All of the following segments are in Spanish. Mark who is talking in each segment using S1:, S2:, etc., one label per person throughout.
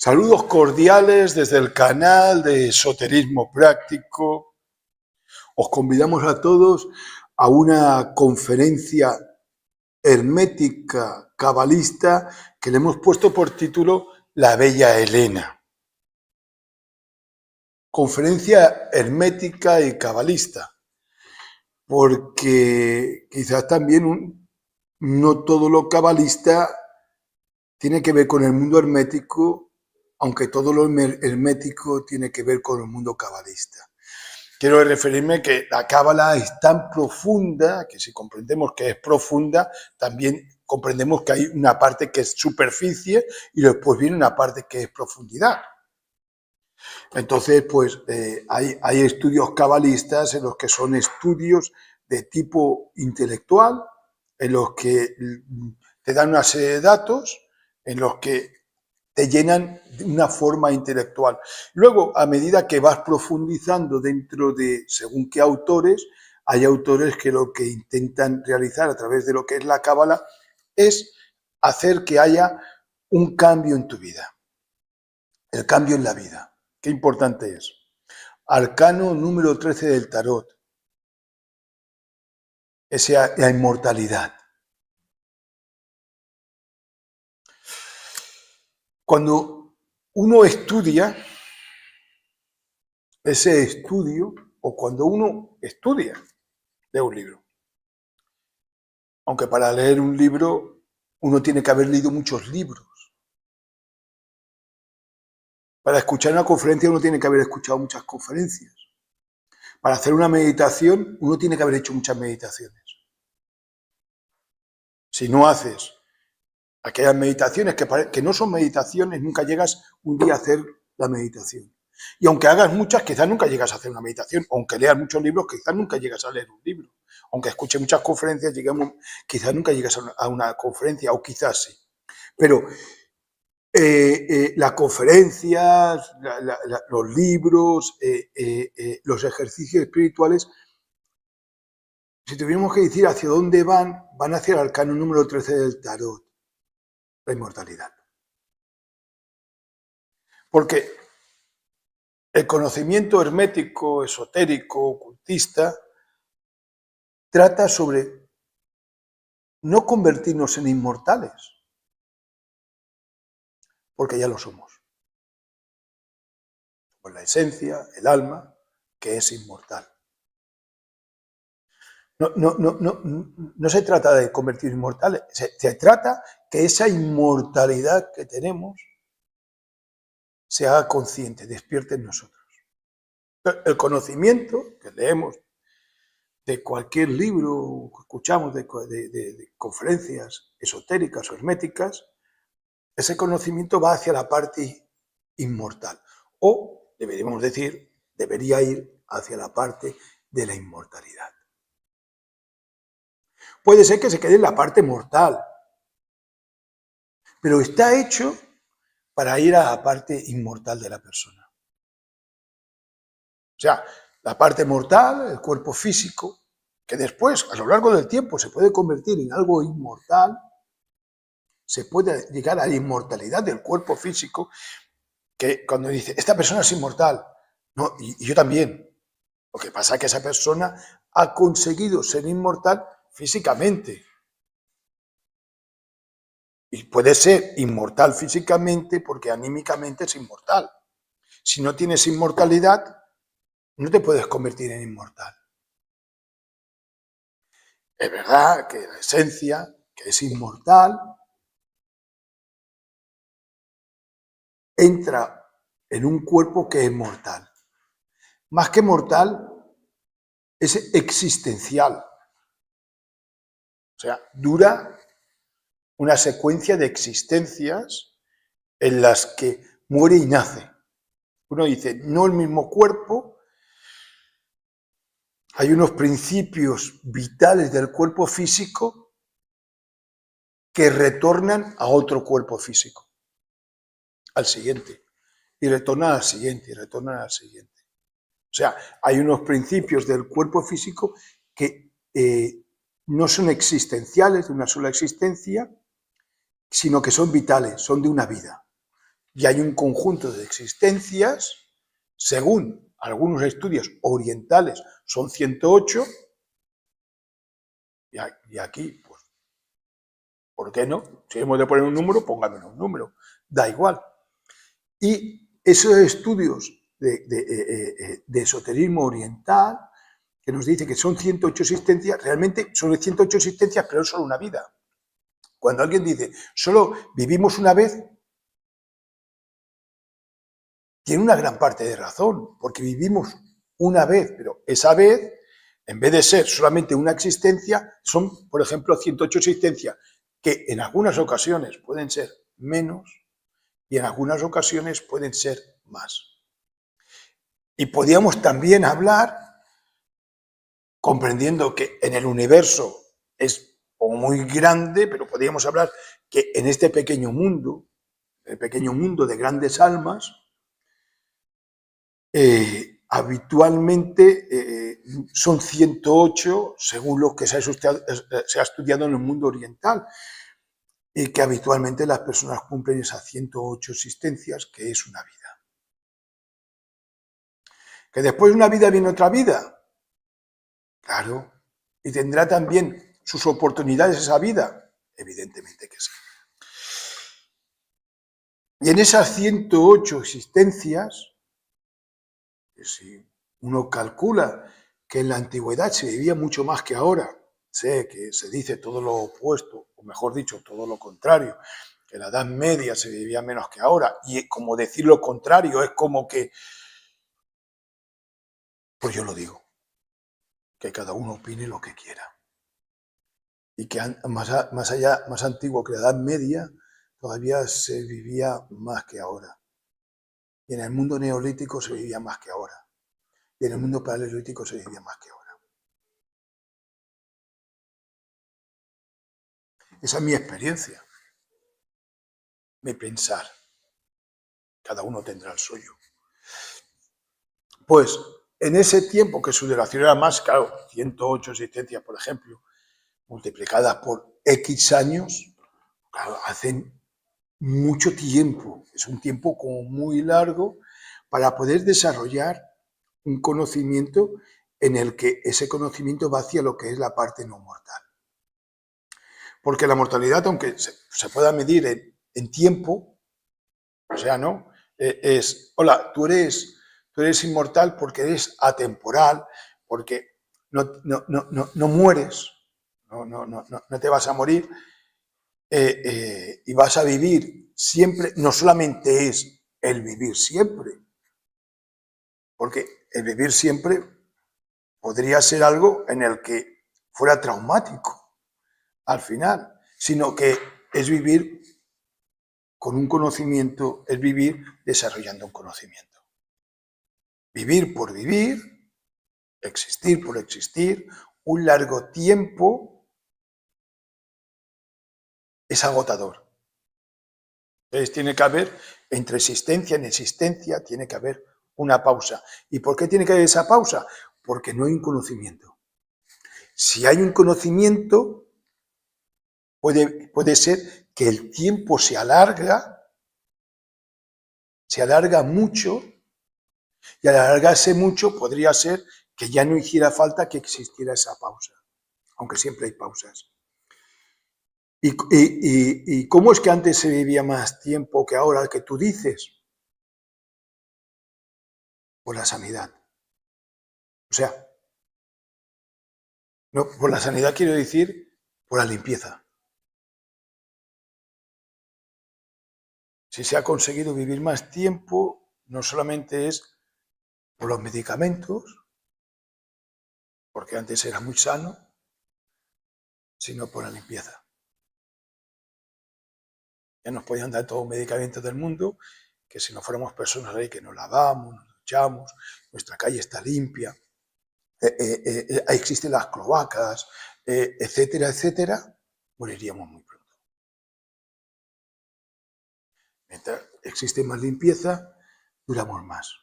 S1: Saludos cordiales desde el canal de Esoterismo Práctico. Os convidamos a todos a una conferencia hermética cabalista que le hemos puesto por título La Bella Helena. Conferencia hermética y cabalista, porque quizás también no todo lo cabalista tiene que ver con el mundo hermético, aunque todo lo hermético tiene que ver con el mundo cabalista. Quiero referirme que la cábala es tan profunda que si comprendemos que es profunda, también comprendemos que hay una parte que es superficie y después viene una parte que es profundidad. Entonces, pues hay estudios cabalistas en los que son estudios de tipo intelectual, en los que te dan una serie de datos, en los que te llenan de una forma intelectual. Luego, a medida que vas profundizando dentro de según qué autores, hay autores que lo que intentan realizar a través de lo que es la cábala es hacer que haya un cambio en tu vida, el cambio en la vida. Qué importante es. Arcano número 13 del tarot. Es la inmortalidad. Cuando uno estudia, ese estudio, o cuando uno estudia de un libro, aunque para leer un libro uno tiene que haber leído muchos libros. Para escuchar una conferencia uno tiene que haber escuchado muchas conferencias. Para hacer una meditación uno tiene que haber hecho muchas meditaciones. Si no haces aquellas meditaciones que no son meditaciones, nunca llegas un día a hacer la meditación. Y aunque hagas muchas, quizás nunca llegas a hacer una meditación. Aunque leas muchos libros, quizás nunca llegas a leer un libro. Aunque escuches muchas conferencias, quizás nunca llegas a una conferencia, o quizás sí. Pero las conferencias, los libros, los ejercicios espirituales, si tuviéramos que decir hacia dónde van hacia el arcano número 13 del tarot, la inmortalidad. Porque el conocimiento hermético, esotérico, ocultista, trata sobre no convertirnos en inmortales, porque ya lo somos. Por la esencia, el alma, que es inmortal. No se trata de convertir inmortales, se trata que esa inmortalidad que tenemos se haga consciente, despierte en nosotros. El conocimiento que leemos de cualquier libro, que escuchamos de conferencias esotéricas o herméticas, ese conocimiento va hacia la parte inmortal. O, deberíamos decir, debería ir hacia la parte de la inmortalidad. Puede ser que se quede en la parte mortal, pero está hecho para ir a la parte inmortal de la persona. O sea, la parte mortal, el cuerpo físico, que después, a lo largo del tiempo, se puede convertir en algo inmortal, se puede llegar a la inmortalidad del cuerpo físico, que cuando dice, esta persona es inmortal, no, y yo también. Lo que pasa es que esa persona ha conseguido ser inmortal físicamente. Y puede ser inmortal físicamente porque anímicamente es inmortal. Si no tienes inmortalidad, no te puedes convertir en inmortal. Es verdad que la esencia, que es inmortal, entra en un cuerpo que es mortal. Más que mortal, es existencial. O sea, dura una secuencia de existencias en las que muere y nace. Uno dice, no el mismo cuerpo, hay unos principios vitales del cuerpo físico que retornan a otro cuerpo físico, al siguiente, y retornan al siguiente, y retornan al siguiente. O sea, hay unos principios del cuerpo físico que no son existenciales, de una sola existencia, sino que son vitales, son de una vida. y hay un conjunto de existencias, según algunos estudios orientales son 108, y aquí, pues, ¿por qué no? Si hemos de poner un número, pónganme un número, da igual. Y esos estudios de esoterismo oriental, que nos dice que son 108 existencias, realmente son 108 existencias, pero es solo una vida. Cuando alguien dice, solo vivimos una vez, tiene una gran parte de razón, porque vivimos una vez, pero esa vez, en vez de ser solamente una existencia, son, por ejemplo, 108 existencias, que en algunas ocasiones pueden ser menos y en algunas ocasiones pueden ser más. Y podríamos también hablar, comprendiendo que en el universo es muy grande, pero podríamos hablar que en este pequeño mundo, el pequeño mundo de grandes almas, habitualmente son 108, según lo que se ha estudiado en el mundo oriental, y que habitualmente las personas cumplen esas 108 existencias, que es una vida. ¿Que después de una vida viene otra vida? Claro. ¿Y tendrá también sus oportunidades esa vida? Evidentemente que sí. Y en esas 108 existencias, que si uno calcula que en la antigüedad se vivía mucho más que ahora, sé que se dice todo lo opuesto, o mejor dicho, todo lo contrario, que en la Edad Media se vivía menos que ahora, y como decir lo contrario es como que, pues yo lo digo, que cada uno opine lo que quiera. Y que más antiguo que la Edad Media, todavía se vivía más que ahora. Y en el mundo neolítico se vivía más que ahora. Y en el mundo paleolítico se vivía más que ahora. Esa es mi experiencia, mi pensar. Cada uno tendrá el suyo. Pues en ese tiempo que su duración era más, claro, 108 existencias, por ejemplo, multiplicadas por X años, claro, hacen mucho tiempo. Es un tiempo como muy largo para poder desarrollar un conocimiento en el que ese conocimiento va hacia lo que es la parte no mortal. Porque la mortalidad, aunque se pueda medir en tiempo, o sea, ¿no? Es, hola, tú eres inmortal porque eres atemporal, porque no mueres, no te vas a morir, y vas a vivir siempre. No solamente es el vivir siempre, porque el vivir siempre podría ser algo en el que fuera traumático al final, sino que es vivir con un conocimiento, es vivir desarrollando un conocimiento. Vivir por vivir, existir por existir, un largo tiempo, es agotador. Entonces tiene que haber, entre existencia y existencia, tiene que haber una pausa. ¿Y por qué tiene que haber esa pausa? Porque no hay un conocimiento. Si hay un conocimiento, puede ser que el tiempo se alarga mucho, y al alargarse mucho podría ser que ya no hiciera falta que existiera esa pausa, aunque siempre hay pausas. ¿Y cómo es que antes se vivía más tiempo que ahora, que tú dices? Por la sanidad. O sea, no, por la sanidad quiero decir por la limpieza. Si se ha conseguido vivir más tiempo, no solamente es por los medicamentos, porque antes era muy sano, sino por la limpieza. Ya nos podían dar todo el medicamento del mundo, que si no fuéramos personas ahí que nos lavamos, nos duchamos, nuestra calle está limpia, existen las cloacas, etcétera, etcétera, moriríamos muy pronto. Mientras existe más limpieza, duramos más.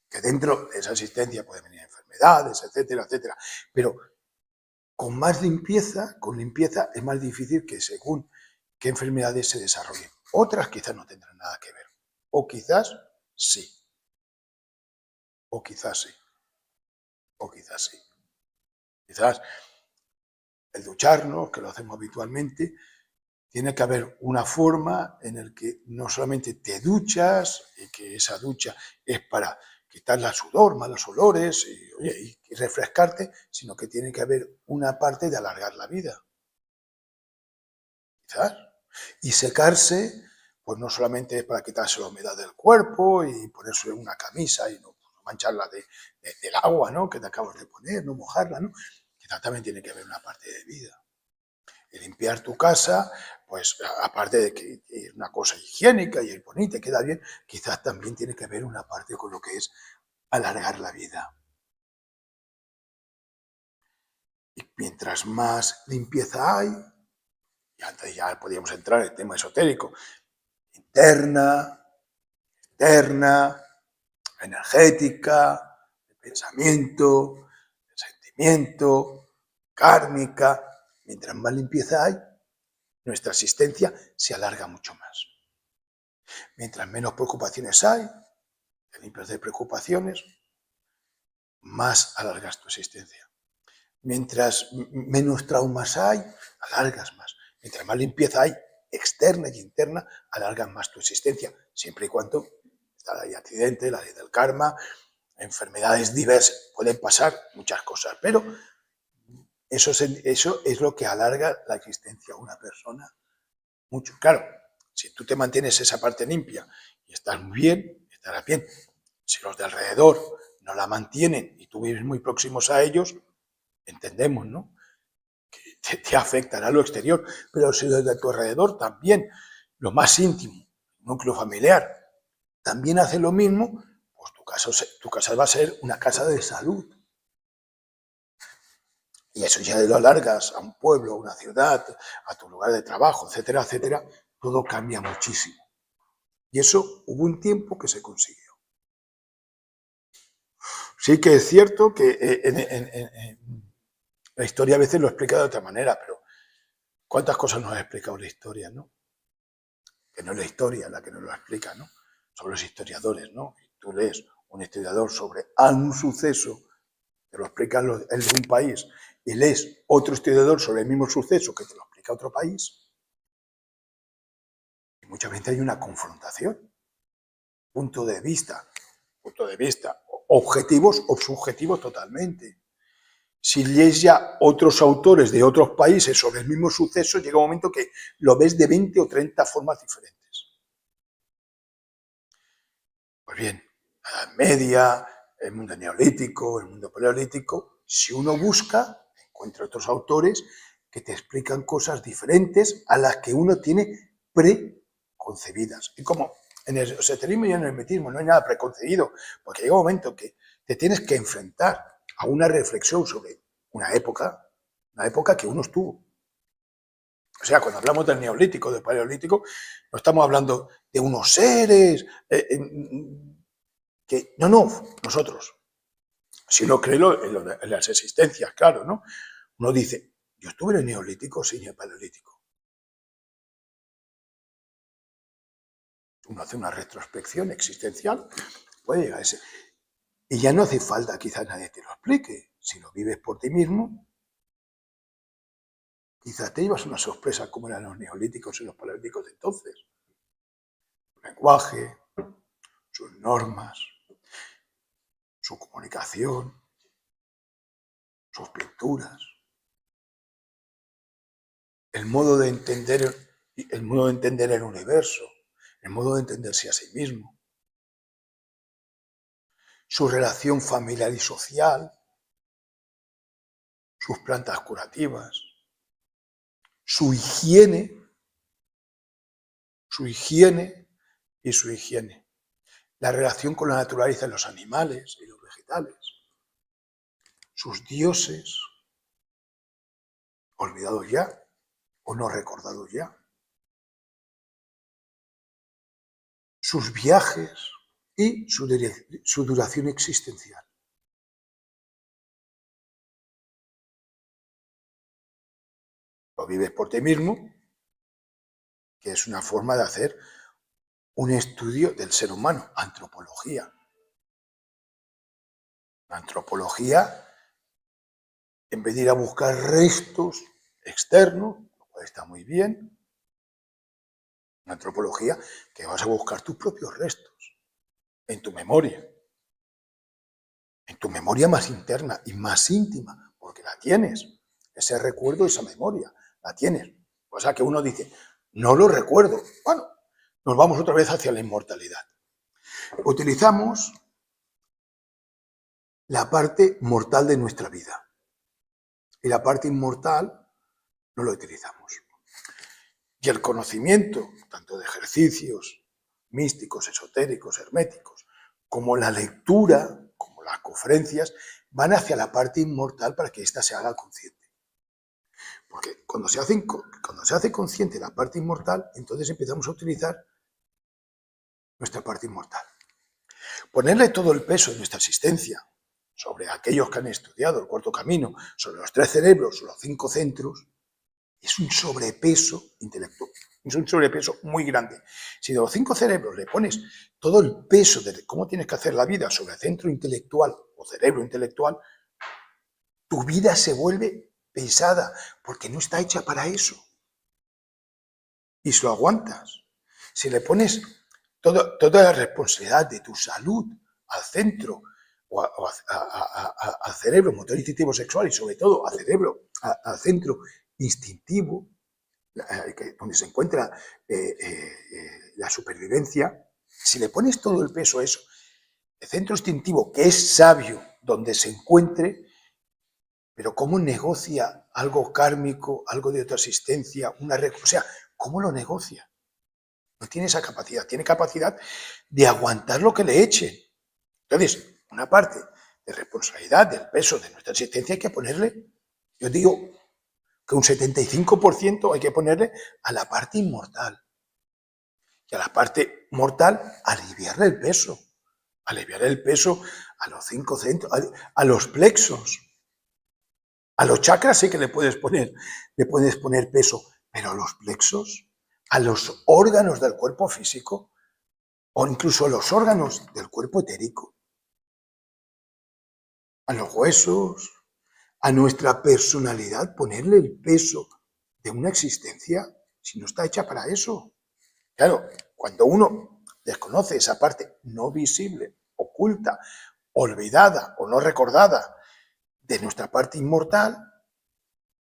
S1: Que dentro de esa existencia pueden venir enfermedades, etcétera, etcétera. Pero con más limpieza, es más difícil que según qué enfermedades se desarrollen. Otras quizás no tendrán nada que ver. O quizás sí, o quizás sí, o quizás sí. Quizás el ducharnos, que lo hacemos habitualmente, tiene que haber una forma en la que no solamente te duchas y que esa ducha es para quitar la sudor, malos olores y refrescarte, sino que tiene que haber una parte de alargar la vida. Quizás. Y secarse, pues no solamente es para quitarse la humedad del cuerpo y ponerse una camisa y no mancharla del agua, ¿no?, que te acabas de poner, no mojarla, ¿no? Quizás también tiene que haber una parte de vida. Y limpiar tu casa, pues aparte de que es una cosa higiénica y es bonita y queda bien, quizás también tiene que haber una parte con lo que es alargar la vida. Y mientras más limpieza hay, y antes ya podíamos entrar en el tema esotérico, interna, externa, energética, de pensamiento, de sentimiento, kármica, mientras más limpieza hay, nuestra existencia se alarga mucho más. Mientras menos preocupaciones hay, te limpias de preocupaciones, más alargas tu existencia. Mientras menos traumas hay, alargas más. Mientras más limpieza hay, externa y interna, alargas más tu existencia, siempre y cuando está la ley de accidente, la ley del karma, enfermedades diversas, pueden pasar muchas cosas, pero eso es lo que alarga la existencia de una persona mucho. Claro, si tú te mantienes esa parte limpia y estás muy bien, estarás bien. Si los de alrededor no la mantienen y tú vives muy próximos a ellos, entendemos, ¿no?, que te afectará lo exterior. Pero si los de tu alrededor también, lo más íntimo, núcleo familiar, también hace lo mismo, pues tu casa va a ser una casa de salud. Y eso ya lo alargas a un pueblo, a una ciudad, a tu lugar de trabajo, etcétera, etcétera, todo cambia muchísimo. Y eso hubo un tiempo que se consiguió. Sí que es cierto que la historia a veces lo explica de otra manera, pero ¿cuántas cosas nos ha explicado la historia, no? Que no es la historia la que nos lo explica, ¿no? Sobre los historiadores, ¿no? Y tú lees un historiador sobre un suceso que lo explica el de un país y lees otro historiador sobre el mismo suceso que te lo explica otro país, y muchas veces hay una confrontación, punto de vista, objetivos o subjetivos totalmente. Si lees ya otros autores de otros países sobre el mismo suceso, llega un momento que lo ves de 20 o 30 formas diferentes. Pues bien, la Edad Media, el mundo neolítico, el mundo paleolítico, si uno busca, encuentra otros autores que te explican cosas diferentes a las que uno tiene preconcebidas. Y como en el esoterismo y en el hermetismo no hay nada preconcebido, porque llega un momento que te tienes que enfrentar a una reflexión sobre una época que uno estuvo. O sea, cuando hablamos del neolítico, del paleolítico, no estamos hablando de unos seres que... No, nosotros. Si uno cree en las existencias, claro, ¿no? Uno dice, yo estuve en el neolítico, sí, en el paleolítico. Uno hace una retrospección existencial, puede llegar a ese... Y ya no hace falta, quizás nadie te lo explique. Si lo vives por ti mismo, quizás te llevas una sorpresa como eran los neolíticos y los paleolíticos de entonces. Su lenguaje, sus normas, su comunicación, sus pinturas, el modo de entender el universo, el modo de entenderse a sí mismo, su relación familiar y social, sus plantas curativas, su higiene y su higiene, la relación con la naturaleza de los animales y los vegetales, sus dioses, olvidados ya o no recordados ya, sus viajes y su duración existencial. Lo vives por ti mismo, que es una forma de hacer un estudio del ser humano, antropología. La antropología, en vez de ir a buscar restos externos, lo cual está muy bien, la antropología, que vas a buscar tus propios restos en tu memoria más interna y más íntima, porque la tienes, ese recuerdo, esa memoria, la tienes. O sea que uno dice, no lo recuerdo. Bueno, nos vamos otra vez hacia la inmortalidad. Utilizamos la parte mortal de nuestra vida y la parte inmortal no lo utilizamos. Y el conocimiento, tanto de ejercicios místicos, esotéricos, herméticos, como la lectura, como las conferencias, van hacia la parte inmortal para que ésta se haga consciente. Porque cuando se hace consciente la parte inmortal, entonces empezamos a utilizar nuestra parte inmortal. Ponerle todo el peso de nuestra existencia sobre aquellos que han estudiado el cuarto camino, sobre los 3 cerebros, los 5 centros, es un sobrepeso intelectual, es un sobrepeso muy grande. Si de los 5 cerebros le pones todo el peso de cómo tienes que hacer la vida sobre el centro intelectual o cerebro intelectual, tu vida se vuelve pesada porque no está hecha para eso. Y si lo aguantas, si le pones toda la responsabilidad de tu salud al centro, o al cerebro motor instintivo sexual y sobre todo al centro instintivo, donde se encuentra la supervivencia, si le pones todo el peso a eso, el centro instintivo, que es sabio donde se encuentre, pero cómo negocia algo kármico, algo de otra existencia, o sea, ¿cómo lo negocia? No tiene esa capacidad, tiene capacidad de aguantar lo que le echen. Entonces, una parte de responsabilidad del peso de nuestra existencia hay que ponerle, yo digo que un 75% hay que ponerle a la parte inmortal. Y a la parte mortal, aliviarle el peso. Aliviar el peso a los 5 centros, a los plexos. A los chakras sí que le puedes poner peso, pero a los plexos, a los órganos del cuerpo físico, o incluso a los órganos del cuerpo etérico, a los huesos, a nuestra personalidad, ponerle el peso de una existencia si no está hecha para eso. Claro, cuando uno desconoce esa parte no visible, oculta, olvidada o no recordada de nuestra parte inmortal,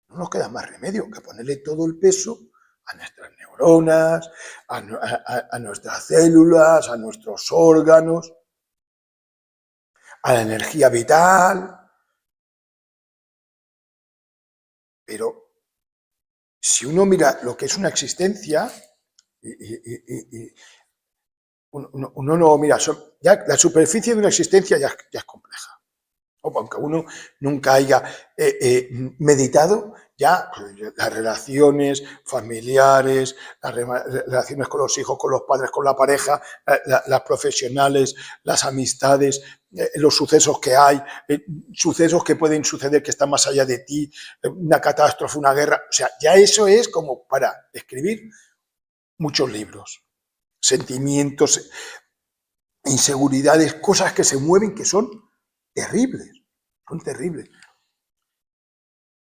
S1: no nos queda más remedio que ponerle todo el peso a nuestras neuronas, a nuestras células, a nuestros órganos, a la energía vital. Pero si uno mira lo que es una existencia, uno no mira, ya la superficie de una existencia ya es compleja. Aunque uno nunca haya meditado, ya las relaciones familiares, las relaciones con los hijos, con los padres, con la pareja, las profesionales, las amistades, los sucesos que hay, sucesos que pueden suceder que están más allá de ti, una catástrofe, una guerra, o sea, ya eso es como para escribir muchos libros, sentimientos, inseguridades, cosas que se mueven que son terribles, son terribles.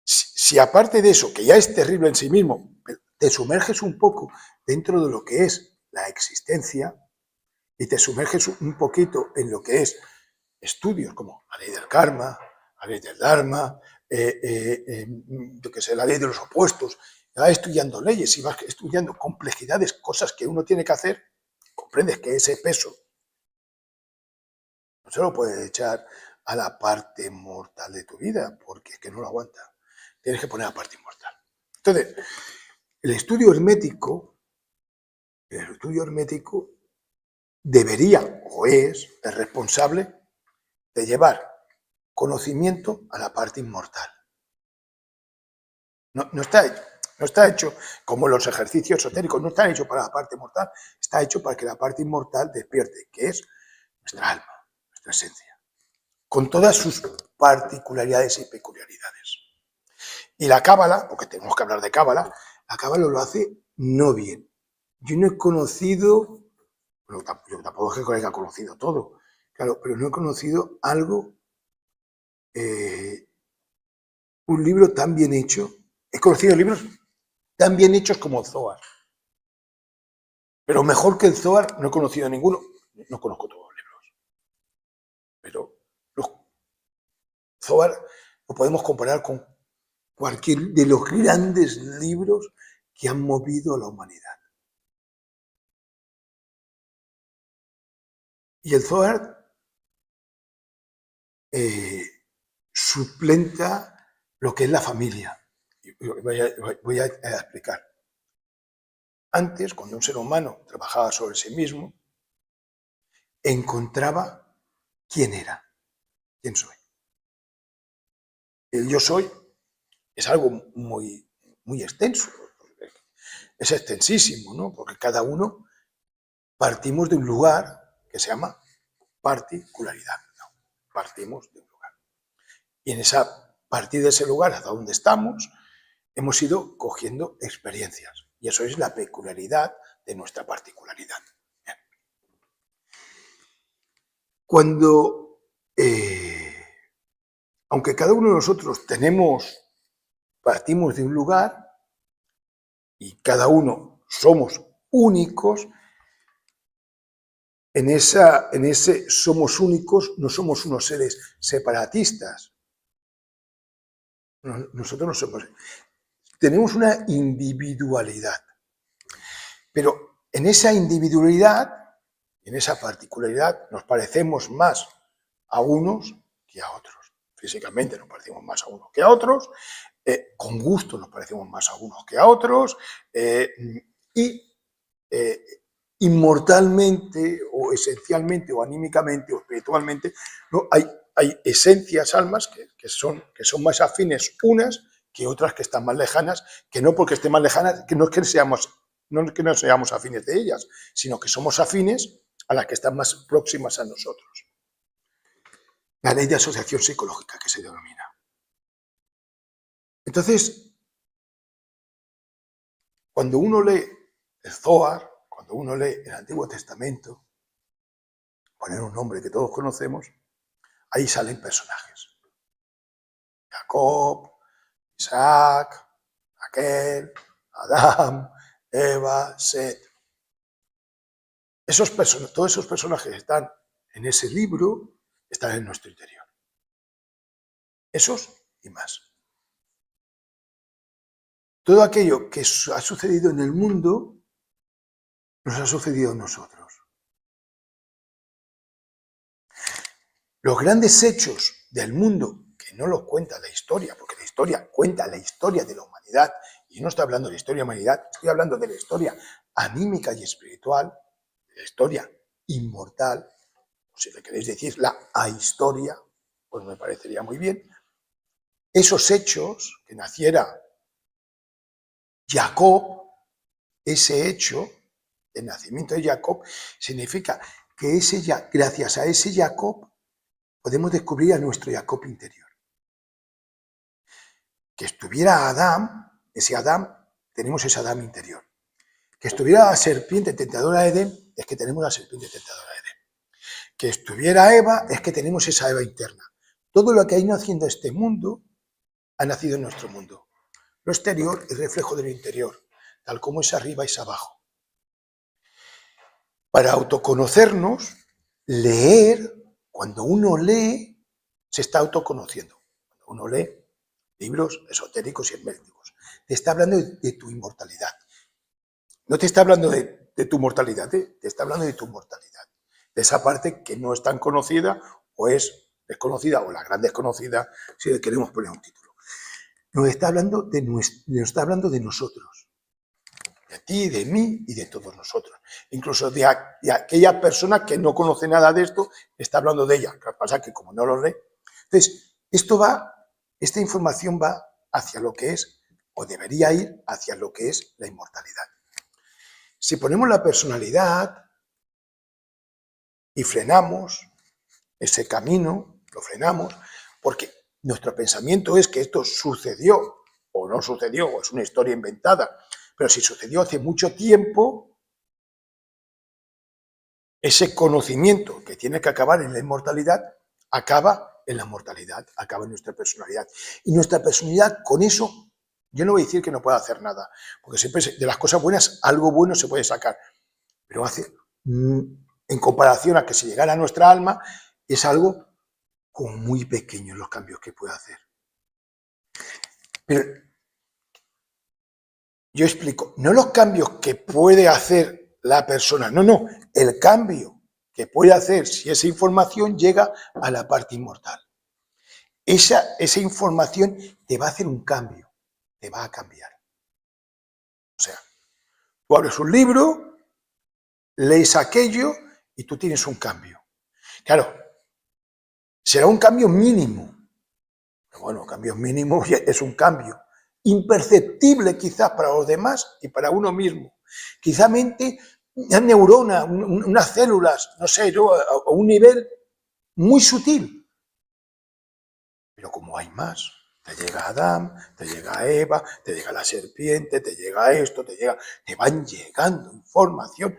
S1: Si aparte de eso, que ya es terrible en sí mismo, te sumerges un poco dentro de lo que es la existencia y te sumerges un poquito en lo que es estudios como la ley del karma, la ley del dharma, yo qué sé, la ley de los opuestos, y vas estudiando leyes y vas estudiando complejidades, cosas que uno tiene que hacer, comprendes que ese peso no se lo puedes echar a la parte mortal de tu vida, porque es que no lo aguanta. Tienes que poner la parte inmortal. Entonces, el estudio hermético debería, o es el responsable de llevar conocimiento a la parte inmortal. No está hecho como los ejercicios esotéricos, no está hecho para la parte mortal, está hecho para que la parte inmortal despierte, que es nuestra alma, nuestra esencia, con todas sus particularidades y peculiaridades. Y la cábala, porque tenemos que hablar de cábala, la cábala lo hace no bien. Yo no he conocido Bueno, yo tampoco es que haya conocido todo, claro, pero no he conocido algo, un libro tan bien hecho. He conocido libros tan bien hechos como el Zohar. Pero mejor que el Zohar no he conocido ninguno. No conozco todos los libros. Pero los Zohar lo podemos comparar con cualquier de los grandes libros que han movido a la humanidad. Y el Zohar suplenta lo que es la familia. Voy a explicar. Antes, cuando un ser humano trabajaba sobre sí mismo, encontraba quién era, quién soy. El yo soy es algo muy, muy extenso, es extensísimo, ¿no? Porque cada uno partimos de un lugar que se llama particularidad, ¿no? Partimos de un lugar. Y en esa partir de ese lugar hasta donde estamos, hemos ido cogiendo experiencias. Y eso es la peculiaridad de nuestra particularidad. Bien. Cuando, aunque cada uno de nosotros partimos de un lugar y cada uno somos únicos, en ese somos únicos, no somos unos seres separatistas. Nosotros no somos. Tenemos una individualidad. Pero en esa individualidad, en esa particularidad, nos parecemos más a unos que a otros. Físicamente nos parecemos más a unos que a otros, con gusto nos parecemos más a unos que a otros, y inmortalmente o esencialmente o anímicamente o espiritualmente, ¿no? Hay esencias, almas que son más afines unas que otras que están más lejanas, que no porque estén más lejanas, que no es que no seamos afines de ellas, sino que somos afines a las que están más próximas a nosotros. La ley de asociación psicológica que se denomina. Entonces, cuando uno lee el Zohar, cuando uno lee el Antiguo Testamento, poner un nombre que todos conocemos, ahí salen personajes. Jacob, Isaac, Raquel, Adán, Eva, Set. Todos esos personajes están en ese libro, están en nuestro interior. Esos y más. Todo aquello que ha sucedido en el mundo nos ha sucedido a nosotros. Los grandes hechos del mundo, que no los cuenta la historia, porque la historia cuenta la historia de la humanidad, y no estoy hablando de la historia de la humanidad, estoy hablando de la historia anímica y espiritual, de la historia inmortal, o si le queréis decir la ahistoria, pues me parecería muy bien. Esos hechos, que naciera Jacob, ese hecho, el nacimiento de Jacob, significa que gracias a ese Jacob podemos descubrir a nuestro Jacob interior. Que estuviera Adán, tenemos ese Adán interior. Que estuviera la serpiente tentadora de Edén, es que tenemos la serpiente tentadora de Edén. Que estuviera Eva, es que tenemos esa Eva interna. Todo lo que ha ido haciendo este mundo, ha nacido en nuestro mundo. Lo exterior es reflejo de lo interior, tal como es arriba es abajo. Para autoconocernos, leer, cuando uno lee, se está autoconociendo. Cuando uno lee libros esotéricos y herméticos, te está hablando de tu inmortalidad. No te está hablando de tu mortalidad, te está hablando de tu mortalidad. De esa parte que no es tan conocida o es desconocida o la gran desconocida, si le queremos poner un título. Nos está hablando de nosotros. De ti, de mí y de todos nosotros. Incluso de aquella persona que no conoce nada de esto, está hablando de ella. Lo que pasa es que como no lo lee. Entonces, esta información va hacia lo que es, o debería ir hacia lo que es la inmortalidad. Si ponemos la personalidad y frenamos ese camino, lo frenamos, porque nuestro pensamiento es que esto sucedió o no sucedió, o es una historia inventada, pero si sucedió hace mucho tiempo, ese conocimiento que tiene que acabar en la inmortalidad, acaba en la mortalidad, acaba en nuestra personalidad. Y nuestra personalidad, con eso, yo no voy a decir que no pueda hacer nada, porque siempre de las cosas buenas, algo bueno se puede sacar, pero en comparación a que se llegara a nuestra alma, es algo como muy pequeño los cambios que puede hacer. Pero yo explico, no los cambios que puede hacer la persona, no, el cambio que puede hacer si esa información llega a la parte inmortal. Esa información te va a hacer un cambio, te va a cambiar. O sea, tú abres un libro, lees aquello y tú tienes un cambio. Claro, será un cambio mínimo. Pero bueno, cambios mínimos es un cambio. Imperceptible quizás para los demás y para uno mismo. Quizá una neurona, unas células, no sé, a un nivel muy sutil. Pero como hay más, te llega Adán, te llega Eva, te llega la serpiente, te llega esto, te van llegando información.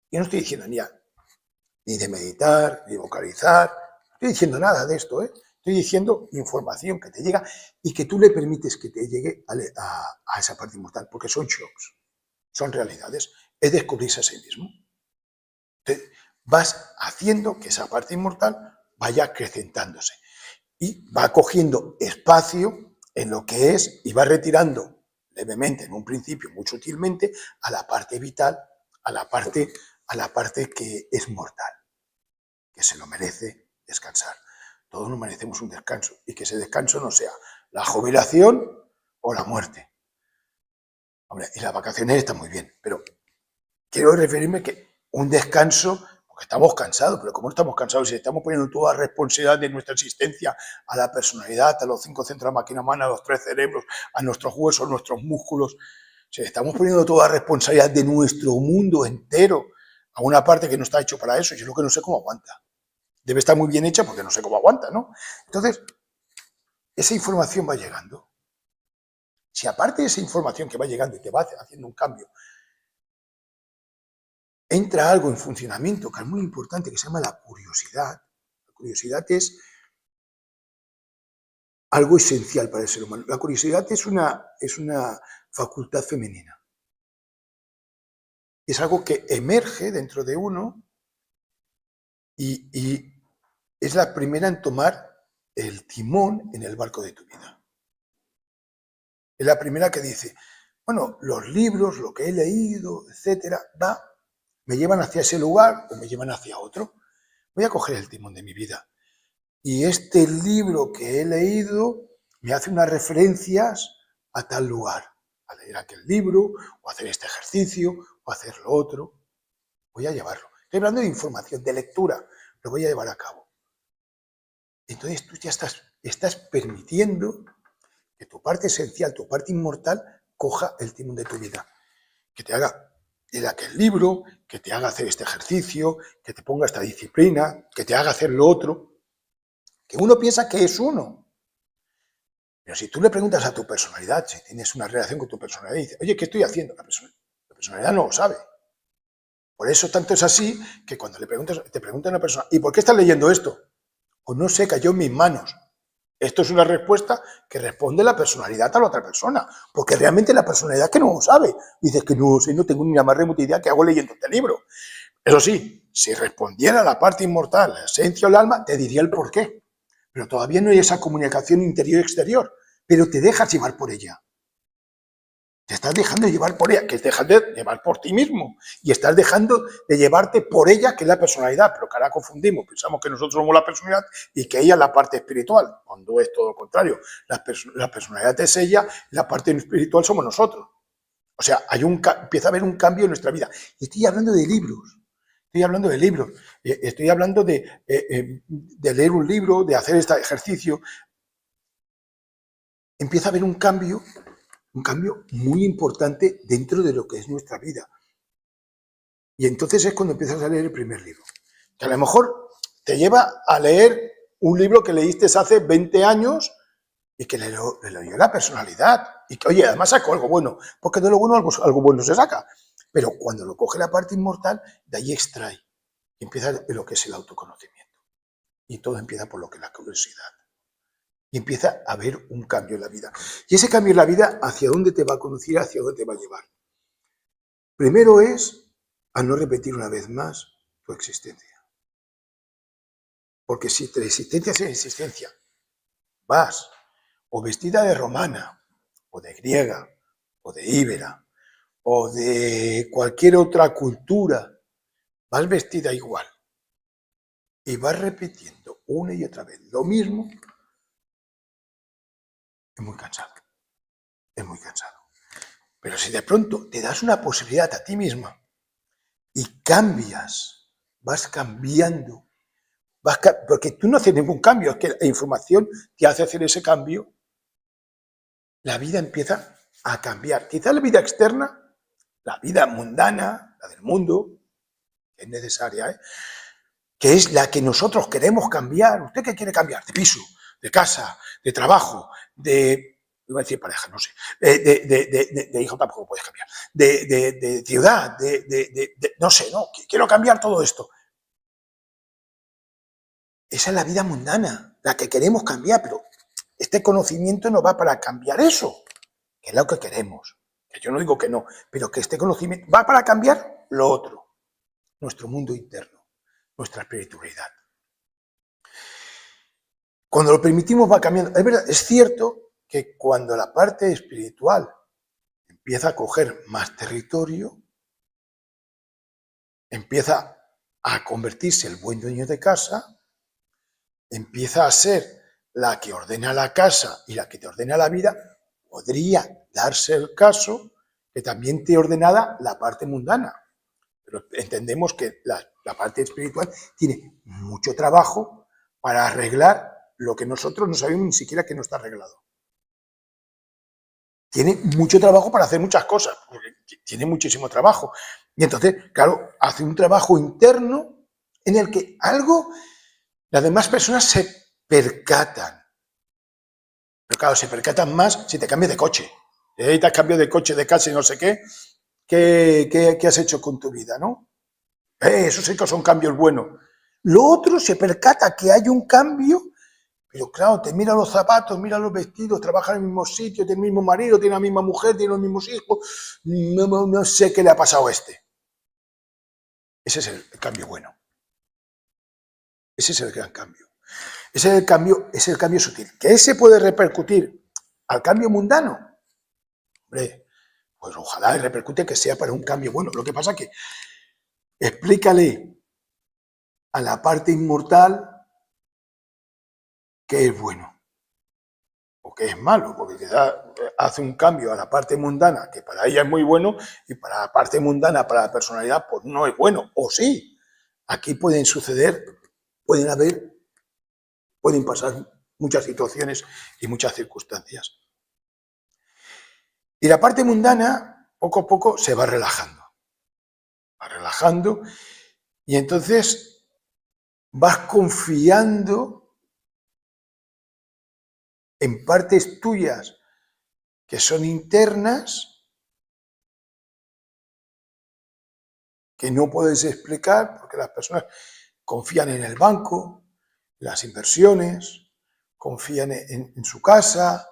S1: Yo no estoy diciendo ni de meditar, ni de vocalizar, no estoy diciendo nada de esto, Estoy diciendo información que te llega y que tú le permites que te llegue a esa parte inmortal, porque son shocks, son realidades, es descubrirse a sí mismo. Entonces, vas haciendo que esa parte inmortal vaya acrecentándose y va cogiendo espacio en lo que es y va retirando levemente, en un principio, muy sutilmente, a la parte vital, a la parte que es mortal, que se lo merece descansar. Todos nos merecemos un descanso y que ese descanso no sea la jubilación o la muerte. Hombre, y las vacaciones están muy bien, pero quiero referirme que un descanso, porque estamos cansados, pero como no estamos cansados, si estamos poniendo toda la responsabilidad de nuestra existencia a la personalidad, a los 5 centros de la máquina humana, a los 3 cerebros, a nuestros huesos, a nuestros músculos, si estamos poniendo toda la responsabilidad de nuestro mundo entero a una parte que no está hecho para eso, yo lo que no sé cómo aguanta. Debe estar muy bien hecha porque no sé cómo aguanta, ¿no? Entonces, esa información va llegando. Si aparte de esa información que va llegando y te va haciendo un cambio, entra algo en funcionamiento que es muy importante, que se llama la curiosidad. La curiosidad es algo esencial para el ser humano. La curiosidad es una facultad femenina. Es algo que emerge dentro de uno y es la primera en tomar el timón en el barco de tu vida. Es la primera que dice, bueno, los libros, lo que he leído, etcétera, me llevan hacia ese lugar o me llevan hacia otro. Voy a coger el timón de mi vida. Y este libro que he leído me hace unas referencias a tal lugar, a leer aquel libro, o hacer este ejercicio, o hacer lo otro. Voy a llevarlo. Estoy hablando de información, de lectura, lo voy a llevar a cabo. Entonces tú ya estás permitiendo que tu parte esencial, tu parte inmortal, coja el timón de tu vida. Que te haga leer aquel libro, que te haga hacer este ejercicio, que te ponga esta disciplina, que te haga hacer lo otro. Que uno piensa que es uno. Pero si tú le preguntas a tu personalidad, si tienes una relación con tu personalidad y dices, oye, ¿qué estoy haciendo? La personalidad no lo sabe. Por eso tanto es así que cuando te pregunta a una persona, ¿y por qué estás leyendo esto? Pues no sé, cayó en mis manos. Esto es una respuesta que responde la personalidad a la otra persona, porque realmente la personalidad que no lo sabe. Dices que no sé, no tengo ni la más remota idea que hago leyendo este libro. Eso sí, si respondiera la parte inmortal, la esencia o el alma, te diría el porqué. Pero todavía no hay esa comunicación interior-exterior, pero te dejas llevar por ella. Te estás dejando de llevar por ella, que es dejar de llevar por ti mismo. Y estás dejando de llevarte por ella, que es la personalidad. Pero que ahora confundimos, pensamos que nosotros somos la personalidad y que ella es la parte espiritual, cuando es todo lo contrario. La personalidad es ella, la parte espiritual somos nosotros. O sea, empieza a haber un cambio en nuestra vida. Y estoy hablando de libros. Estoy hablando de libros. Estoy hablando de leer un libro, de hacer este ejercicio. Empieza a haber un cambio muy importante dentro de lo que es nuestra vida. Y entonces es cuando empiezas a leer el primer libro. Que a lo mejor te lleva a leer un libro que leíste hace 20 años y que le leyó la personalidad. Y que, oye, además sacó algo bueno, porque de lo bueno algo bueno se saca. Pero cuando lo coge la parte inmortal, de ahí extrae. empieza lo que es el autoconocimiento. Y todo empieza por lo que es la curiosidad. Y empieza a haber un cambio en la vida. Y ese cambio en la vida, ¿hacia dónde te va a conducir? ¿Hacia dónde te va a llevar? Primero es a no repetir una vez más tu existencia. Porque si de existencia en existencia vas o vestida de romana, o de griega, o de íbera, o de cualquier otra cultura, vas vestida igual y vas repitiendo una y otra vez lo mismo, es muy cansado, es muy cansado. Pero si de pronto te das una posibilidad a ti misma y cambias, vas cambiando, porque tú no haces ningún cambio, es que la información te hace hacer ese cambio, la vida empieza a cambiar. Quizás la vida externa, la vida mundana, la del mundo, que es necesaria, que es la que nosotros queremos cambiar. ¿Usted qué quiere cambiar? De piso, de casa, de trabajo, iba a decir pareja, no sé, de hijo tampoco puedes cambiar, de ciudad, no sé, no, quiero cambiar todo esto. Esa es la vida mundana, la que queremos cambiar, pero este conocimiento no va para cambiar eso, que es lo que queremos. Que yo no digo que no, pero que este conocimiento va para cambiar lo otro, nuestro mundo interno, nuestra espiritualidad. Cuando lo permitimos va cambiando. Es verdad, es cierto que cuando la parte espiritual empieza a coger más territorio, empieza a convertirse el buen dueño de casa, empieza a ser la que ordena la casa y la que te ordena la vida, podría darse el caso que también te ordenara la parte mundana. Pero entendemos que la parte espiritual tiene mucho trabajo para arreglar lo que nosotros no sabemos ni siquiera que no está arreglado. Tiene mucho trabajo para hacer muchas cosas, porque tiene muchísimo trabajo. Y entonces, claro, hace un trabajo interno en el que las demás personas se percatan. Pero claro, se percatan más si te cambias de coche. Te has cambiado de coche, de casa y no sé qué. ¿Qué has hecho con tu vida, no? Eso sí que son cambios buenos. Lo otro se percata que hay un cambio, pero claro, te mira los zapatos, mira los vestidos, trabaja en el mismo sitio, tiene el mismo marido, tiene la misma mujer, tiene los mismos hijos, no sé qué le ha pasado a este. Ese es el cambio bueno. Ese es el gran cambio. Ese es el cambio sutil. ¿Que ese puede repercutir al cambio mundano? Hombre, pues ojalá repercute que sea para un cambio bueno. Lo que pasa es que explícale a la parte inmortal que es bueno o que es malo, porque quizás hace un cambio a la parte mundana que para ella es muy bueno y para la parte mundana, para la personalidad, pues no es bueno. O sí, aquí pueden suceder, pueden pasar muchas situaciones y muchas circunstancias. Y la parte mundana, poco a poco, se va relajando. Va relajando y entonces vas confiando en partes tuyas que son internas, que no puedes explicar, porque las personas confían en el banco, en las inversiones, confían en su casa,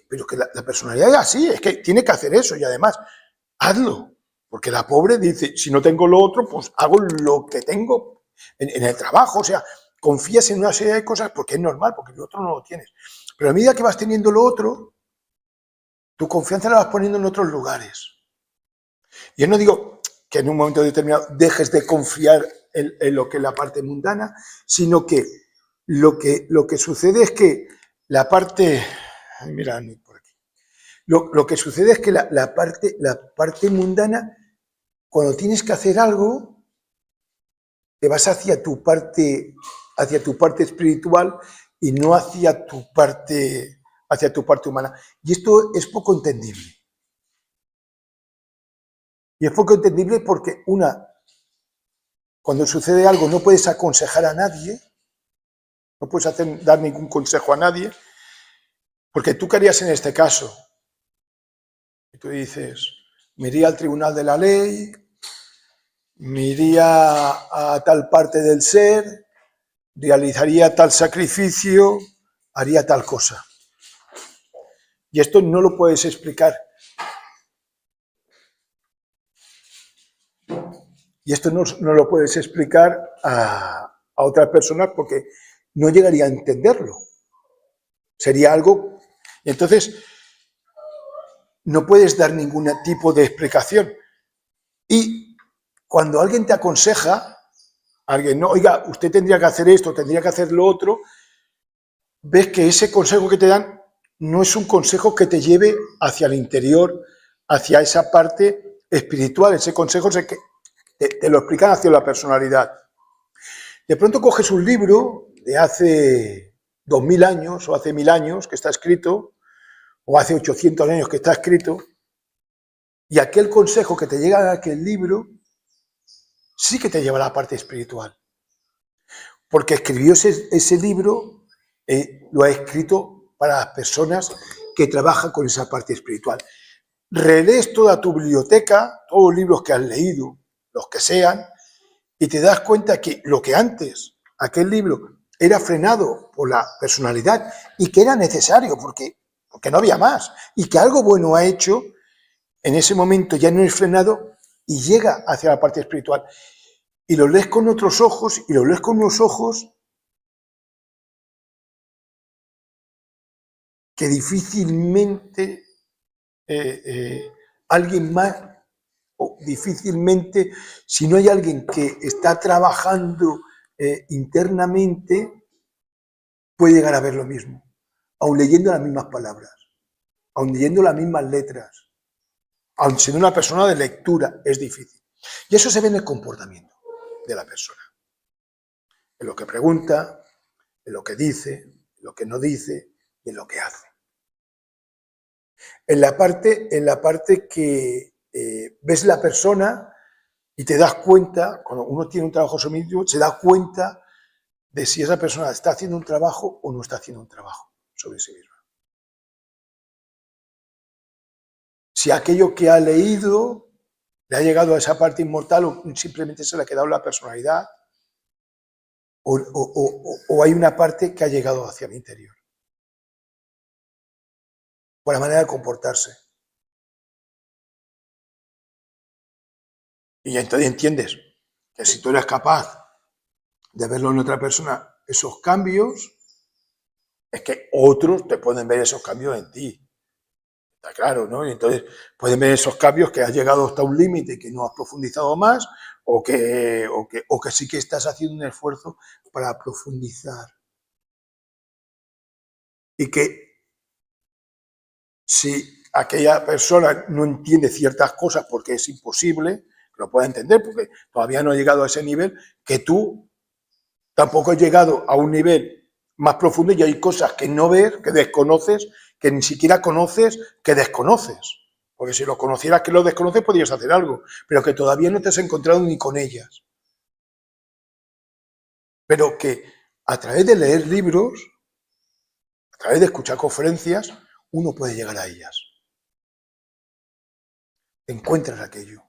S1: pero que la personalidad es así, es que tiene que hacer eso y además, hazlo. Porque la pobre dice, si no tengo lo otro, pues hago lo que tengo en el trabajo, o sea, confías en una serie de cosas porque es normal, porque lo otro no lo tienes. Pero a medida que vas teniendo lo otro, tu confianza la vas poniendo en otros lugares. Y yo no digo que en un momento determinado dejes de confiar en lo que es la parte mundana, sino que lo que sucede es que la parte... Mira, por aquí. Lo que sucede es que la parte mundana, cuando tienes que hacer algo, te vas hacia tu parte espiritual y no hacia tu parte humana. Y esto es poco entendible. Y es poco entendible porque, cuando sucede algo no puedes aconsejar a nadie, no puedes dar ningún consejo a nadie, porque tú qué harías en este caso. Y tú dices, me iría al tribunal de la ley, me iría a tal parte del ser, realizaría tal sacrificio, haría tal cosa. Y esto no lo puedes explicar. Y esto no lo puedes explicar a otras personas porque no llegaría a entenderlo. Sería algo... Entonces, no puedes dar ningún tipo de explicación. Y cuando alguien te aconseja, alguien, no, oiga, usted tendría que hacer esto, tendría que hacer lo otro, ves que ese consejo que te dan no es un consejo que te lleve hacia el interior, hacia esa parte espiritual. Ese consejo es el que te lo explican hacia la personalidad. De pronto coges un libro de hace 2000 años o hace 1000 años que está escrito, o hace 800 años que está escrito, y aquel consejo que te llega de aquel libro sí que te lleva a la parte espiritual. Porque escribió ese libro, lo ha escrito para las personas que trabajan con esa parte espiritual. Relees toda tu biblioteca, todos los libros que has leído, los que sean, y te das cuenta que lo que antes, aquel libro, era frenado por la personalidad y que era necesario porque no había más, y que algo bueno ha hecho, en ese momento ya no es frenado y llega hacia la parte espiritual. Y lo lees con otros ojos, y lo lees con unos ojos que difícilmente alguien más, o difícilmente, si no hay alguien que está trabajando internamente, puede llegar a ver lo mismo, aun leyendo las mismas palabras, aun leyendo las mismas letras, aun siendo una persona de lectura, es difícil. Y eso se ve en el comportamiento de la persona, en lo que pregunta, en lo que dice, en lo que no dice y en lo que hace. En la parte que ves la persona y te das cuenta, cuando uno tiene un trabajo sobre sí mismo, se da cuenta de si esa persona está haciendo un trabajo o no está haciendo un trabajo sobre sí misma. Si aquello que ha leído le ha llegado a esa parte inmortal o simplemente se le ha quedado la personalidad, o hay una parte que ha llegado hacia el interior, por la manera de comportarse. Y entonces entiendes que si tú eres capaz de verlo en otra persona, esos cambios, es que otros te pueden ver esos cambios en ti. Está claro, ¿no? Y entonces pueden ver esos cambios que has llegado hasta un límite que no has profundizado más, o que sí que estás haciendo un esfuerzo para profundizar. Y que si aquella persona no entiende ciertas cosas porque es imposible, lo pueda entender porque todavía no ha llegado a ese nivel, que tú tampoco has llegado a un nivel más profundo y hay cosas que no ves, que desconoces, que ni siquiera conoces, que desconoces. Porque si lo conocieras que lo desconoces podrías hacer algo, pero que todavía no te has encontrado ni con ellas. Pero que a través de leer libros, a través de escuchar conferencias, uno puede llegar a ellas. Encuentras aquello.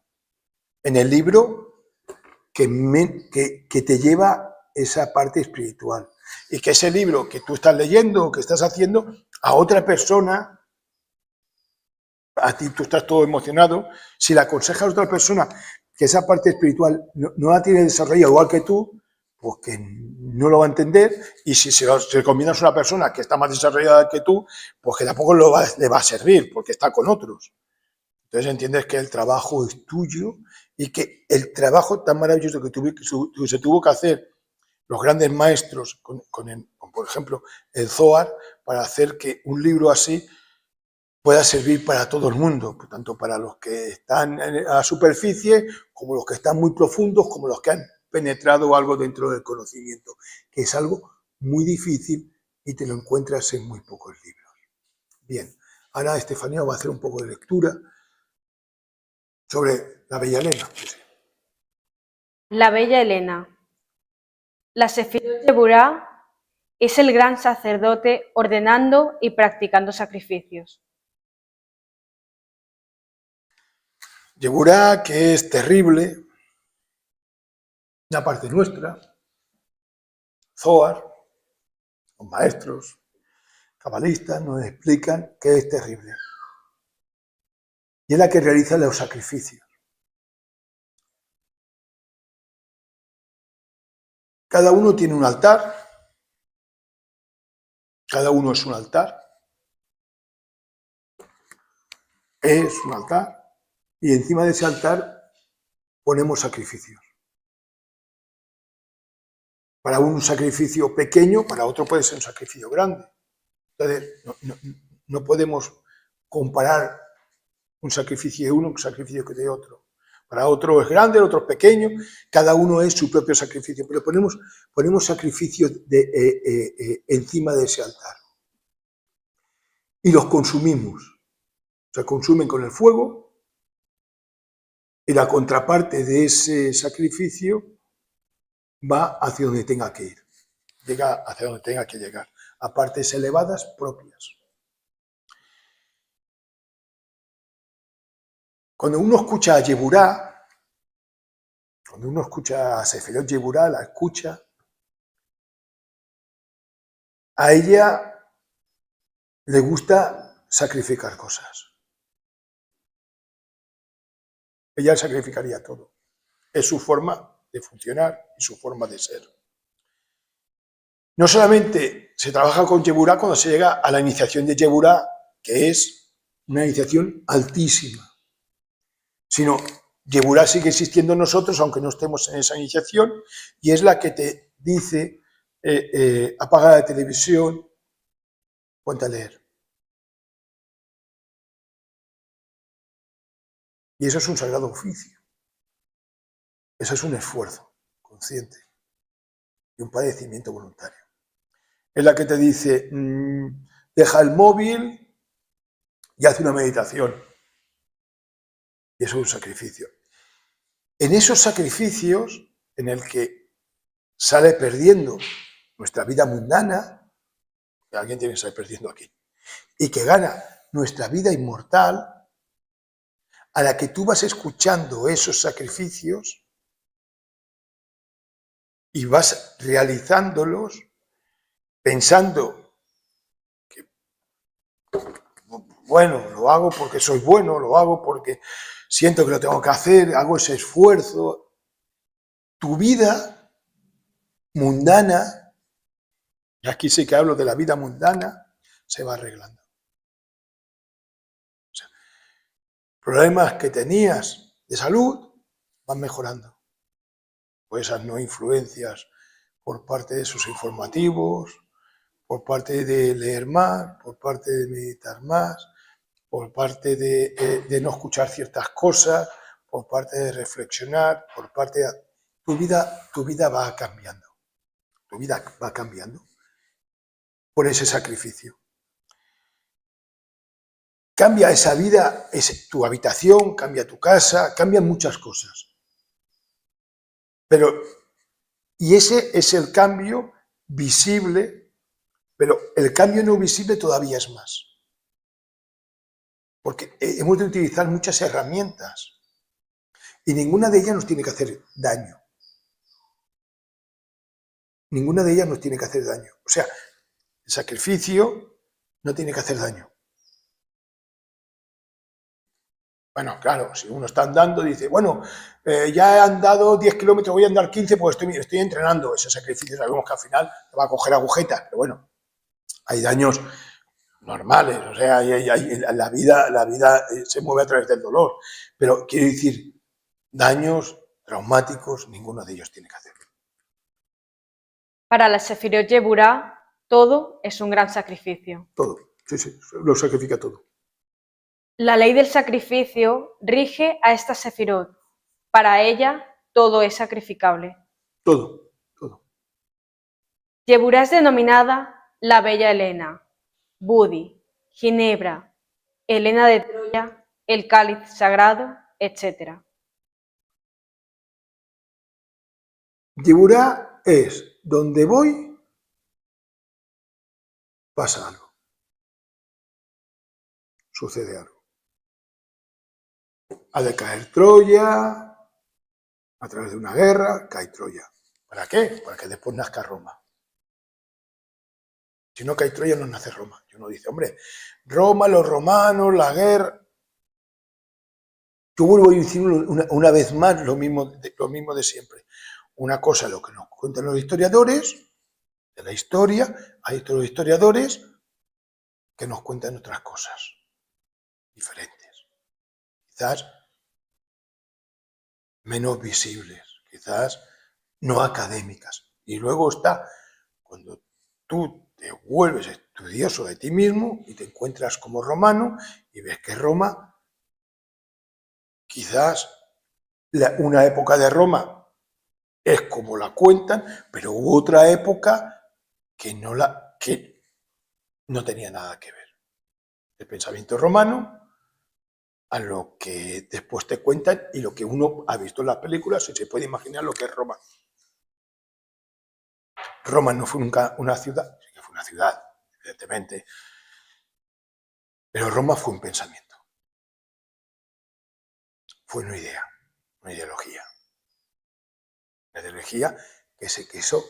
S1: En el libro que te lleva esa parte espiritual. Y que ese libro que tú estás leyendo o que estás haciendo, a otra persona, a ti tú estás todo emocionado, si le aconsejas a otra persona que esa parte espiritual no la tiene desarrollada igual que tú, pues que no lo va a entender, y si se combinas a una persona que está más desarrollada que tú, pues que tampoco le va a servir, porque está con otros. Entonces entiendes que el trabajo es tuyo y que el trabajo tan maravilloso que se tuvo que hacer los grandes maestros, con por ejemplo, el Zohar, para hacer que un libro así pueda servir para todo el mundo, tanto para los que están a la superficie, como los que están muy profundos, como los que han penetrado algo dentro del conocimiento, que es algo muy difícil y te lo encuentras en muy pocos libros. Bien, ahora Estefanía va a hacer un poco de lectura sobre la bella Elena.
S2: La bella Elena. La Sefirot Yeburá es el gran sacerdote ordenando y practicando sacrificios.
S1: Yeburá, que es terrible, una parte nuestra, Zohar, los maestros cabalistas nos explican que es terrible. Y es la que realiza los sacrificios. Cada uno tiene un altar, cada uno es un altar, y encima de ese altar ponemos sacrificios. Para un sacrificio pequeño, para otro puede ser un sacrificio grande. Entonces, no podemos comparar un sacrificio de uno con un sacrificio de otro. Para otro es grande, el otro es pequeño, cada uno es su propio sacrificio, pero ponemos sacrificios encima de ese altar. Y los consumimos. Se consumen con el fuego y la contraparte de ese sacrificio va hacia donde tenga que ir, llega hacia donde tenga que llegar, a partes elevadas propias. Cuando uno escucha a Yeburá, cuando uno escucha a Sefirot Yeburá, la escucha, a ella le gusta sacrificar cosas. Ella sacrificaría todo. Es su forma de funcionar y su forma de ser. No solamente se trabaja con Yeburá cuando se llega a la iniciación de Yeburá, que es una iniciación altísima, sino Yeburá sigue existiendo en nosotros, aunque no estemos en esa iniciación, y es la que te dice, apaga la televisión, ponte a leer. Y eso es un sagrado oficio. Eso es un esfuerzo consciente y un padecimiento voluntario. Es la que te dice, deja el móvil y haz una meditación. Y eso es un sacrificio. En esos sacrificios, en el que sale perdiendo nuestra vida mundana, que alguien tiene que salir perdiendo aquí, y que gana nuestra vida inmortal, a la que tú vas escuchando esos sacrificios y vas realizándolos pensando que, bueno, lo hago porque soy bueno, lo hago porque siento que lo tengo que hacer, hago ese esfuerzo. Tu vida mundana, y aquí sí que hablo de la vida mundana, se va arreglando. O sea, problemas que tenías de salud van mejorando. Pues esas no influencias por parte de esos informativos, por parte de leer más, por parte de meditar más, por parte de no escuchar ciertas cosas, por parte de reflexionar, por parte de... Tu vida va cambiando. Tu vida va cambiando por ese sacrificio. Cambia esa vida, tu habitación, cambia tu casa, cambian muchas cosas. Y ese es el cambio visible, pero el cambio no visible todavía es más. Porque hemos de utilizar muchas herramientas y ninguna de ellas nos tiene que hacer daño. Ninguna de ellas nos tiene que hacer daño. O sea, el sacrificio no tiene que hacer daño. Bueno, claro, si uno está andando y dice, bueno, ya he andado 10 kilómetros, voy a andar 15 porque estoy entrenando. Ese sacrificio sabemos que al final te va a coger agujetas, pero bueno, hay daños normales, o sea, la vida se mueve a través del dolor. Pero quiero decir, daños traumáticos, ninguno de ellos tiene que hacer.
S2: Para la Sefirot Yeburá, todo es un gran sacrificio.
S1: Todo, sí, lo sacrifica todo.
S2: La ley del sacrificio rige a esta Sefirot. Para ella, todo es sacrificable.
S1: Todo.
S2: Yeburá es denominada la Bella Helena, Budi, Ginebra, Helena de Troya, el cáliz sagrado, etc.
S1: Yeburá es donde voy, pasa algo. Sucede algo. Ha de caer Troya, A través de una guerra cae Troya. ¿Para qué? Para que después nazca Roma. Si no cae Troya, no nace Roma. Y uno dice, hombre, Roma, los romanos, la guerra. Yo vuelvo a decir una vez más lo mismo de siempre. Una cosa, lo que nos cuentan los historiadores de la historia, hay otros historiadores que nos cuentan otras cosas diferentes. Quizás menos visibles, quizás no académicas. Y luego está cuando tú te vuelves estudioso de ti mismo y te encuentras como romano y ves que Roma, quizás una época de Roma es como la cuentan, pero hubo otra época que no tenía nada que ver. El pensamiento romano a lo que después te cuentan y lo que uno ha visto en las películas y se puede imaginar lo que es Roma. Roma no fue nunca una ciudad, sí que fue una ciudad, evidentemente, pero Roma fue un pensamiento, fue una idea, una ideología. Una ideología que se quiso,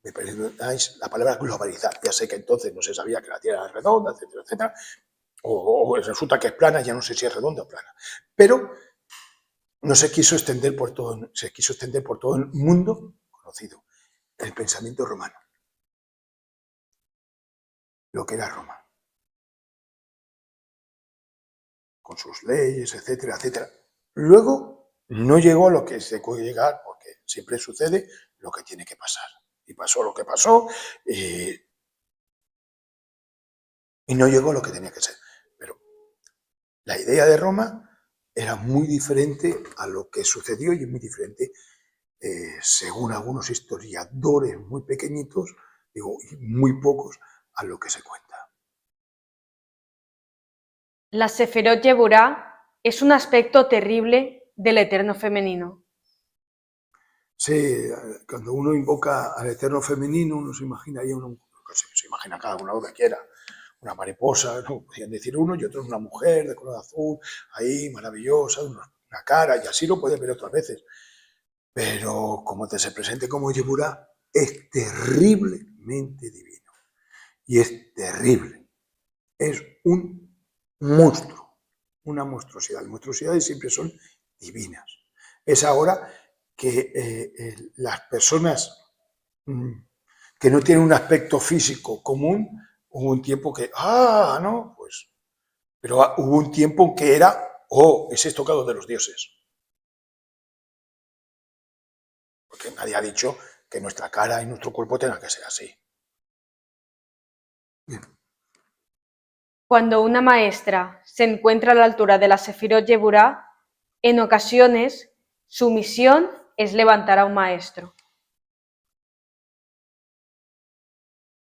S1: me perdonáis la palabra globalizar. Ya sé que entonces no se sabía que la Tierra era redonda, etcétera, etcétera, o resulta que es plana, ya no sé si es redonda o plana. Pero no se quiso extender por todo, se quiso extender por todo el mundo conocido el pensamiento romano, lo que era Roma, con sus leyes, etcétera, etcétera. Luego no llegó a lo que se puede llegar, porque siempre sucede lo que tiene que pasar. Y pasó lo que pasó, y no llegó a lo que tenía que ser. Pero la idea de Roma era muy diferente a lo que sucedió y es muy diferente, según algunos historiadores muy pequeñitos, digo, y muy pocos, a lo que se cuenta.
S2: La Sefirot Yeburá es un aspecto terrible del eterno femenino.
S1: Sí, cuando uno invoca al eterno femenino, uno se imagina ahí se imagina cada uno lo que quiera. Una mariposa, ¿no? Podrían decir uno, y otro una mujer de color azul, ahí maravillosa, una cara, y así lo puedes ver otras veces. Pero como se presente como Yeburá, es terriblemente divino. Y es terrible. Es un monstruo, una monstruosidad. Las monstruosidades siempre son divinas. Es ahora que las personas que no tienen un aspecto físico común, hubo un tiempo que, no, pues, pero hubo un tiempo en que era, ese es tocado de los dioses. Porque nadie ha dicho que nuestra cara y nuestro cuerpo tengan que ser así. Bien.
S2: Cuando una maestra se encuentra a la altura de la Sefirot Yeburá, en ocasiones su misión es levantar a un maestro.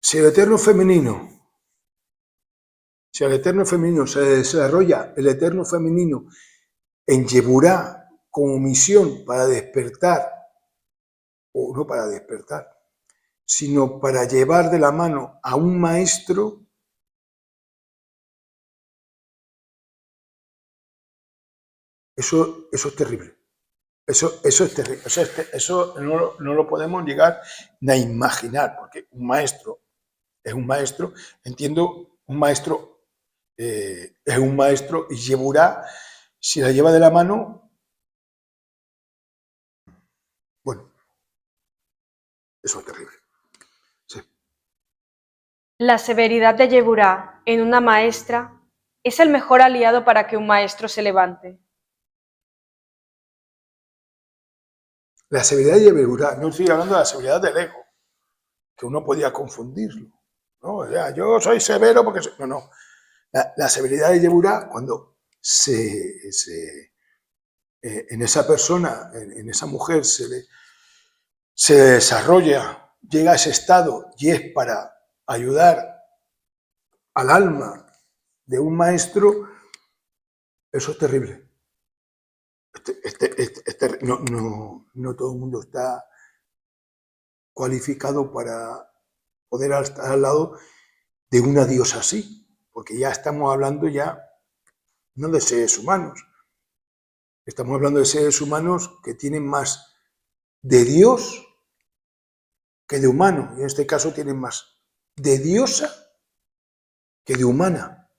S1: Si el eterno femenino se desarrolla el eterno femenino en Yeburá como misión para despertar, o no para despertar, sino para llevar de la mano a un maestro, eso es terrible. Eso es terrible. Eso no lo podemos llegar ni a imaginar, porque un maestro es un maestro, entiendo, un maestro es un maestro y Yeburá, si la lleva de la mano, bueno, eso es terrible. Sí.
S2: La severidad de Yeburá en una maestra es el mejor aliado para que un maestro se levante.
S1: La severidad de Yeburá, no estoy hablando de la severidad del ego, que uno podía confundirlo. ¿No? O sea, yo soy severo porque... No. La severidad de Yeburá, cuando en esa persona, en esa mujer, se desarrolla, llega a ese estado y es para ayudar al alma de un maestro, eso es terrible. No todo el mundo está cualificado para poder estar al lado de una diosa así, porque ya estamos hablando ya no de seres humanos, Estamos hablando de seres humanos que tienen más de Dios que de humano, y en este caso tienen más de diosa que de humana.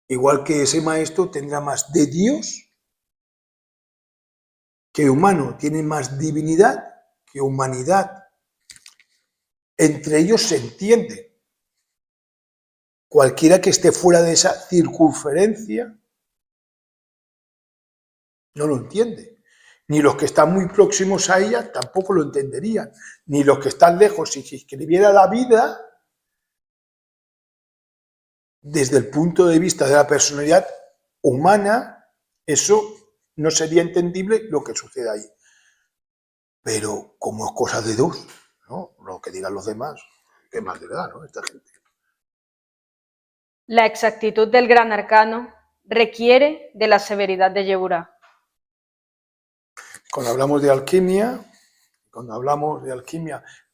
S1: Igual que ese maestro tendrá más de Dios que humano, tiene más divinidad que humanidad. Entre ellos se entiende. Cualquiera que esté fuera de esa circunferencia no lo entiende. Ni los que están muy próximos a ella tampoco lo entenderían. Ni los que están lejos. Si se escribiera la vida desde el punto de vista de la personalidad humana, eso no sería entendible lo que sucede ahí. Pero como es cosa de dos, ¿no? Lo que digan los demás, qué más le da, ¿no? Esta gente.
S2: La exactitud del gran arcano requiere de la severidad de Yeburá.
S1: Cuando hablamos de alquimia,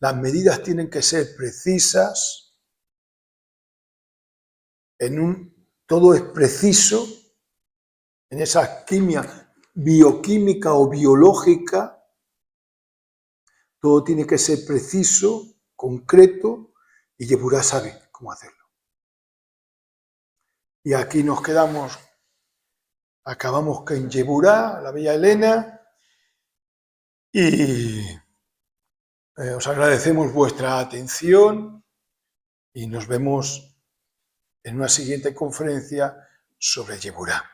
S1: las medidas tienen que ser precisas, todo es preciso, en esa alquimia bioquímica o biológica, todo tiene que ser preciso, concreto, y Yeburá sabe cómo hacerlo. Y aquí nos quedamos, acabamos con Yeburá, la bella Elena, y os agradecemos vuestra atención y nos vemos en una siguiente conferencia sobre Yeburá.